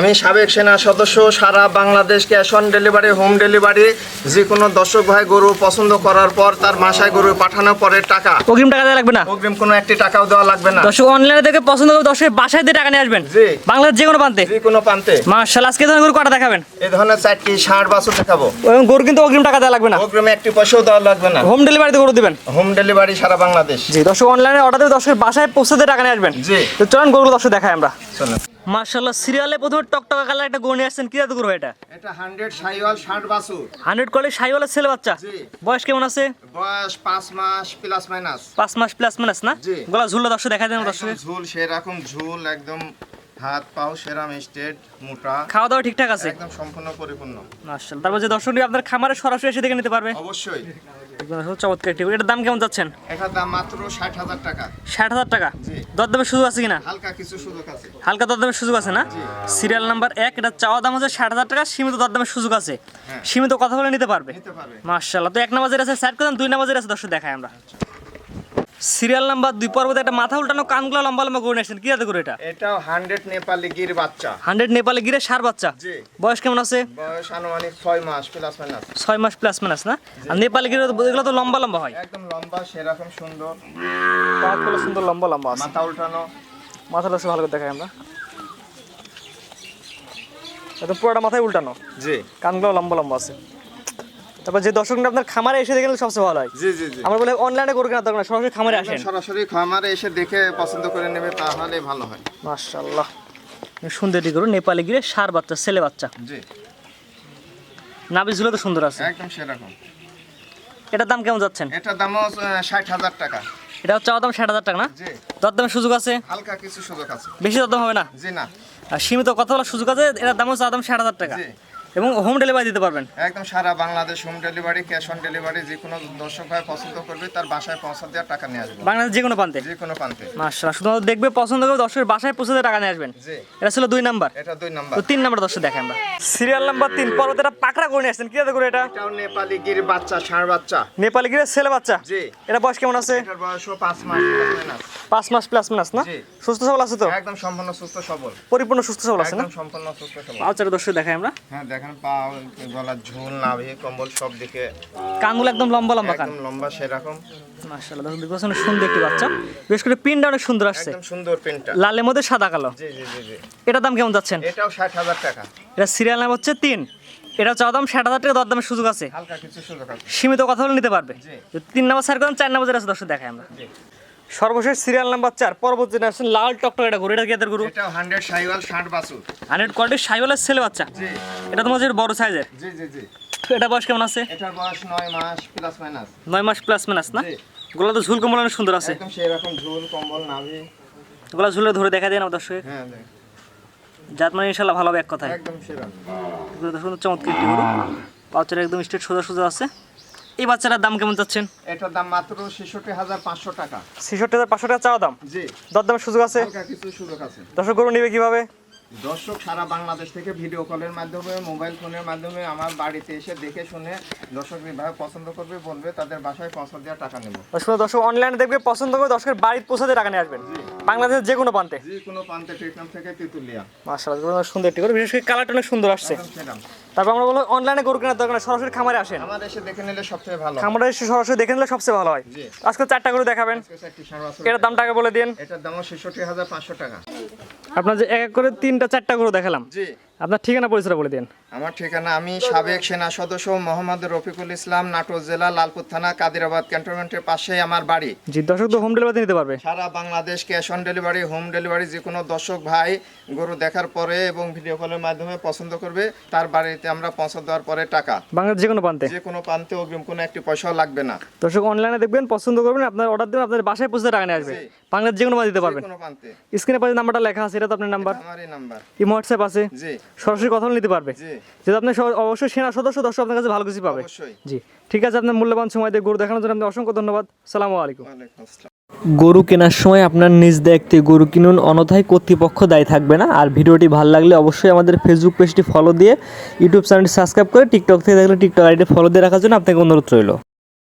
আমি সাবেক সেনা সদস্য, সারা Bangladesh cash on delivery, home delivery. যে কোনো দর্শক ভাই গরু পছন্দ করার পর তার বাসায় গরু পাঠানোর পরে টাকা অগ্রিম টাকা দেওয়া লাগবে না? অগ্রিম কোনো একটি টাকাও দেওয়া লাগবে না। দর্শক অনলাইনে দেখে পছন্দ করে দর্শকের বাসায় দিয়ে টাকা নিয়ে আসবেন। জি, বাংলাদেশ যে কোনো প্রান্তে। যে কোনো প্রান্তে। মাশাআল্লাহ, আজকে ধরনের গরু কটা দেখাবেন? এই ধরনের 4টি 60 বাছুর দেখাবো। এবং গরু কিন্তু অগ্রিম টাকা দেওয়া লাগবে না? অগ্রিম একটি পয়সাও দেওয়া লাগবে না। হোম ডেলিভারিতে গরু দিবেন? হোম ডেলিভারি সারা বাংলাদেশ। জি দর্শক, অনলাইনে অর্ডার দিয়ে দর্শকের বাসায় পৌঁছাতে টাকা নিয়ে আসবেন। জি, তো চলুন গরুগুলো দর্শক দেখাই আমরা। চলুন। মাশাআল্লাহ, সিরিয়ালে প্রথমে টকটকা কালার একটা গরু নিয়ে আসছেন। কি জাতের গরু এটা? এটা 100 শাহিওয়াল 60 বাছুর। 100 কোয়ালিটি শাহিওয়ালের ছেলে বাচ্চা। জি। বয়স কেমন আছে? বয়স 5 মাস প্লাস মাইনাস। 5 মাস প্লাস মাইনাস না? জি। গলা ঝুলটা দর্শক দেখাই দেন দর্শক। একদম ঝুল, সেরকম ঝুল, একদম হাত পাও সেরাম স্টেট, মোটা, খাওয়া দাওয়া ঠিকঠাক আছে? একদম সম্পূর্ণ পরিপূর্ণ। মাশাআল্লাহ। তারপর যে দর্শকরা আপনার খামারে সরাসরি এসে দেখে নিতে পারবে? অবশ্যই। একদম চমৎকার একটি গরু। এটার দাম কেমন যাচ্ছেন? এটার দাম মাত্র 60,000 টাকা। 60,000 টাকা? জি। দরদামের সুযোগ আছে কিনা? হালকা কিছু সুযোগ আছে। হালকা দরদামের সুযোগ আছে না? জি। সিরিয়াল নাম্বার 1, এটা চাওয়া দাম হচ্ছে 60,000 টাকা, সীমিত দরদামের সুযোগ আছে। হ্যাঁ। সীমিত কথা বলে নিতে পারবে? নিতে পারবে। মাশাআল্লাহ। তো 1 নাম্বারের আছে সাইড করে, 2 নাম্বারের আছে দর্শক দেখাই আমরা। সিরিয়াল নাম্বার 2 পর্বতে একটা মাথা উল্টানো কানগুলো লম্বা লম্বা করে নিয়েছেন। কি জাতের গরু এটা? এটাও 100 নেপালি গির বাচ্চা। 100 নেপালে গিরে সার বাচ্চা। জি। বয়স কেমন আছে? বয়স আনুমানিক 6 মাস প্লাস মাইনাস। 6 মাস প্লাস মাইনাস না? আর নেপালে গিরে এগুলো তো লম্বা লম্বা হয়। একদম লম্বা, সেরকম সুন্দর, পাগুলো সুন্দর লম্বা লম্বা আছে। মাথা উল্টানো। মাথাটা সব ভালো করে দেখাই আমরা। একদম পুরোটা মাথায় উল্টানো। জি, কানগুলো লম্বা লম্বা আছে। তারপর যে দর্শকরা আপনার খামারে এসে দেখলে সবচেয়ে ভালো হয়। জি, জি, জি। আমরা বলে অনলাইনে গরু কেনার দরকার না, সরাসরি খামারে আসেন। সরাসরি খামারে এসে দেখে পছন্দ করে নেবে, তাহলে ভালো হয়। মাশাআল্লাহ, সুন্দর একটি গরু, নেপালি গিরে সার বাচ্চা, ছেলে বাচ্চা। জি, নাভি ঝুলে তো সুন্দর আছে। একদম সেরকম। এটার দাম কেমন যাচ্ছেন? এটার দামও 60,000 টাকা। এটা চাওয়া দাম 60,000 টাকা না? জি। দরদামের সুযোগ আছে? হালকা কিছু সুযোগ আছে। বেশি দরদাম হবে না? জি না। আর সীমিত কথা বলার সুযোগ আছে। এটার দামও চাওয়া দাম 60,000 টাকা। জি। এবং হোম ডেলিভারি দিতে পারবেন? একদম সারা Bangladesh home delivery, cash on delivery. যে কোনো দর্শক ভাই পছন্দ করবে তার বাসায় পৌঁছা দেওয়ার টাকা নিয়ে আসবে। বাংলাদেশ যে কোনো প্রান্তে? যে কোনো প্রান্তে। মাশাআল্লাহ, শুধুমাত্র দেখবে, পছন্দ করবে, দর্শকের বাসায় পৌঁছে দিয়ে টাকা নিয়ে আসবেন। জি। এটা ছিল 2 নাম্বার। এটা 2 নাম্বার। তো 3 নাম্বার দর্শক দেখেন আমরা। সিরিয়াল নাম্বার 3 পর্বতে একটা পাকড়া করে নিয়ে আসছেন। কি জাতের গরু এটা? এটাও নেপালি গির বাচ্চা, ষাঁড় বাচ্চা। নেপালি গিরে ছেলে বাচ্চা। জি। এটা বয়স কেমন আছে? এটার বয়সও 5 মাস প্লাস মাইনাস। 5 মাস প্লাস মাইনাস না? জি। সুস্থ সবল আছে তো? একদম সম্পূর্ণ সুস্থ সবল। পরিপূর্ণ সুস্থ সবল আছে না? একদম সম্পূর্ণ সুস্থ সবল। আচ্ছা দর্শক দেখাই আমরা। হ্যাঁ, দেখেন পা, গলার ঝুল, নাভি, কম্বল সব দিকে কানগুলো একদম লম্বা লম্বা কান। একদম লম্বা সেরকম। মাশাআল্লাহ, দর্শক দেখছেন সুন্দর একটি বাচ্চা। বিশেষ করে পিনটা অনেক সুন্দর আসছে, একদম সুন্দর প্রিন্টটা। লালের মধ্যে সাদা কালো। জি, জি, জি, জি। এটার দাম কেমন যাচ্ছেন? এটাও 60,000 টাকা। এটা সিরিয়াল নাম হচ্ছে 3। এটা চাওয়া দাম 60,000 টাকা, দরদামের সুযোগ আছে। হালকা কিছু সুযোগ আছে। সীমিত কথা বলে নিতে পারবে। জি। 3 নাম্বার সাইড করেন, 4 নাম্বার আছে দর্শক দেখাই আমরা। জি। সর্বশেষ সিরিয়াল নাম্বার 4 পরবর্তী জেনারেশন লাল টকটক এটা গরু। এটা কি এদের গরু? এটাও 100 শাহিওয়াল 60 বাছুর। 100 কোয়ালিটি শাহিওয়ালের ছেলে বাচ্চা। জি। এটা তোমার যে বড় সাইজের। জি, জি, জি। এটা বয়স কেমন আছে? এটার বয়স 9 মাস প্লাস মাইনাস। 9 মাস প্লাস মাইনাস না? জি। গলা তো ঝুল কম্বল অনেক সুন্দর আছে। একদম সেরকম ঝুল, কম্বল, নাভি। গলা ঝুলে ধরে দেখা দেন দর্শক। হ্যাঁ, দেখ। জাত মানে ইনশাআল্লাহ ভালো হবে এক কথায়। একদম সেরকম। সুন্দর চমৎকার একটি গরু। বাচ্চাটা একদম স্ট্রেট সোজা সোজা আছে। এই বাচ্চাটার দাম কেমন চাচ্ছেন? এটার দাম মাত্র 66,500 টাকা। 66,500 টাকা চাওয়া দাম? জি। দরদামের সুযোগ আছে? হালকা কিছু সুযোগ আছে। দর্শক গরু নেবে কিভাবে? দর্শক সারা বাংলাদেশ থেকে ভিডিও কলের মাধ্যমে, মোবাইল ফোনের মাধ্যমে আমার বাড়িতে এসে দেখে শুনে দর্শক যেভাবে পছন্দ করবে বলবে, তাদের বাসায় পৌঁছা দেওয়ার টাকা নেব। দর্শক অনলাইনে দেখবে, পছন্দ করে দর্শকের বাড়িতে পৌঁছাতে টাকা নিয়ে আসবেন। বাংলাদেশের যে কোনো প্রান্তে? যে কোনো প্রান্তে, টেকনাম থেকে তেতুলিয়া। মাশাআল্লাহ, সুন্দর একটি গরু, বিশেষ করে কালারটা অনেক সুন্দর আসছে। একদম সেরকম। তারপর আমরা বলবো অনলাইনে গরু কেনার দরকার না, সরাসরি খামারে আসেন। আমার এসে দেখে নিলে সবচেয়ে ভালো। খামারে এসে সরাসরি দেখে নিলে সবচেয়ে ভালো হয়। জি। আজকে 4টা গরু দেখাবেন। একটি ষাঁড় বাছুর। এটার দাম টাকা বলে দিন। এটার দামও 66,500 টাকা। আপনার যে এক এক করে 3টা 4টা গরু দেখালাম, জি। আপনার ঠিকানা পরিচয় বলে দিন। আমার ঠিকানা, আমি সাবেক সেনা সদস্য মোহাম্মদ রফিকুল ইসলাম, নাটোর জেলা, লালপুর থানা, কাদিরাবাদ ক্যান্টনমেন্টের পাশেই আমার বাড়ি। জি, দর্শক তো হোম ডেলিভারি নিতে পারবে? সারা Bangladesh cash on delivery, home delivery. যে কোনো দর্শক ভাই গরু দেখার পরে এবং ভিডিও কলের মাধ্যমে পছন্দ করবে, তার বাড়িতে আমরা পৌঁছে দেওয়ার পরে টাকা। বাংলাদেশ যে কোনো প্রান্তে? যে কোনো প্রান্তে, অগ্রিম কোনো একটি পয়সাও লাগবে না। দর্শক অনলাইনে দেখবেন, পছন্দ করবেন, আপনার অর্ডার দেবেন, আপনার বাসায় পৌঁছে টাকা নিয়ে আসবে। জি। বাংলাদেশ যে কোনো প্রান্তে দিতে পারবেন। যে কোনো প্রান্তে। স্ক্রিনে পাশে নাম্বারটা লেখা আছে, এটা তো আপনার নাম্বার। আমারই নাম্বার। ইমো হোয়াটসঅ্যাপ আছে, জি। সরাসরি কথা বলে নিতে পারবে। জি। যেহেতু আপনি অবশ্যই সেনা সদস্য, দর্শক আপনার কাছে ভালো কিছু পাবে। অবশ্যই। জি, ঠিক আছে। আপনার মূল্যবান সময় দিয়ে গরু দেখানোর জন্য আপনাকে অসংখ্য ধন্যবাদ। আসসালামু আলাইকুম। ওয়ালাইকুম আসসালাম। গরু কেনার সময় আপনার নিজ দায়িত্বে গরু কিনুন, অন্যথায় কর্তৃপক্ষ দায়ী থাকবে না। আর ভিডিওটি ভালো লাগলে অবশ্যই আমাদের ফেসবুক পেজটি ফলো দিয়ে, ইউটিউব চ্যানেলটি সাবস্ক্রাইব করে, টিকটক থেকে দেখলে টিকটক আইডি ফলো দিয়ে রাখার জন্য আপনাকে অনুরোধ রইল।